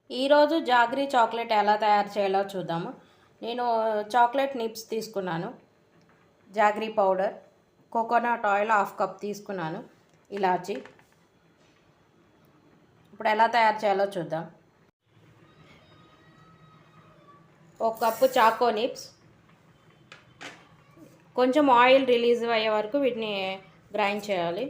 ఈరోజు jaggery chocolate ఎలా తయారు చేయాలో చూద్దాము. నేను చాక్లెట్ నిప్స్ తీసుకున్నాను, jaggery powder, coconut oil 1/2 cup తీసుకున్నాను, ఇలాచి. ఇప్పుడు ఎలా తయారు చేయాలో చూద్దాం. 1 కప్పు చాకో నిప్స్, కొంచెం ఆయిల్ రిలీజ్ అయ్యే వరకు వీటిని గ్రైండ్ చేయాలి.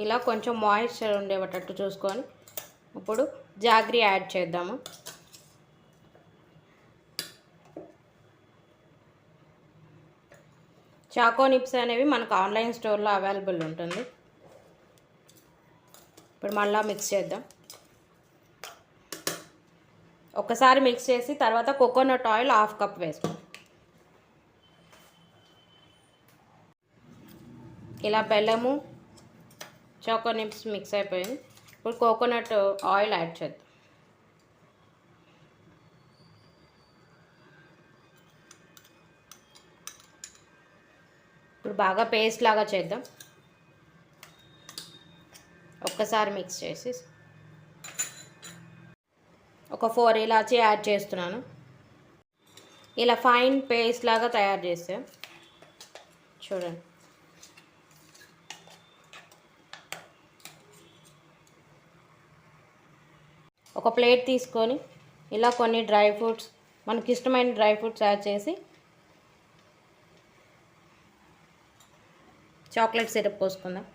ఇలా కొంచెం మాయిశ్చర్ ఉండేటట్టు చూసుకొని ఇప్పుడు జాగ్రీ యాడ్ చేద్దాము. చాకో నిప్స్ అనేవి మనకు ఆన్లైన్ స్టోర్లో అవైలబుల్ ఉంటుంది. ఇప్పుడు మళ్ళీ మిక్స్ చేద్దాం. ఒకసారి మిక్స్ చేసి తర్వాత కోకోనట్ ఆయిల్ 1/2 కప్ వేస్తాం. ఇలా బెల్లము చాకో నిప్స్ మిక్స్ అయిపోయింది. ఇప్పుడు కోకోనట్ ఆయిల్ యాడ్ చేద్దాం. ఇప్పుడు బాగా పేస్ట్ లాగా చేద్దాం. ఒక్కసారి మిక్స్ చేసి ఒక 4 ఇలాచీ యాడ్ చేస్తున్నాను. ఇలా ఫైన్ పేస్ట్ లాగా తయారు చేస్తే చూడండి. ఒక ప్లేట్ తీసుకొని ఇలా కొన్ని డ్రై ఫ్రూట్స్, మనకి ఇష్టమైన డ్రై ఫ్రూట్స్ యాడ్ చేసి చాక్లెట్ సిరప్ పోసుకుందాం.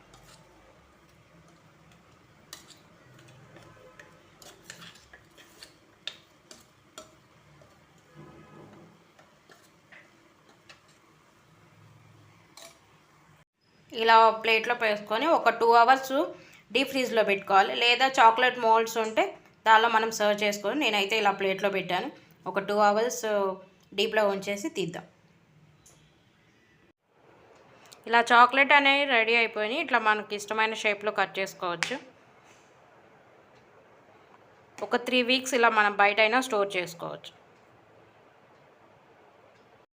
ఇలా ప్లేట్లో వేసుకొని ఒక 2 అవర్స్ డీప్ ఫ్రీజ్లో పెట్టుకోవాలి. లేదా చాక్లెట్ మోల్డ్స్ ఉంటే దానిలో మనం సర్వ్ చేసుకొని, నేనైతే ఇలా ప్లేట్లో పెట్టాను. ఒక 2 అవర్స్ డీప్లో ఉంచేసి తీద్దాం. ఇలా చాక్లెట్ అనేవి రెడీ అయిపోయినాయి. ఇట్లా మనకి ఇష్టమైన షేప్లో కట్ చేసుకోవచ్చు. ఒక 3 వీక్స్ ఇలా మనం బయట అయినా స్టోర్ చేసుకోవచ్చు.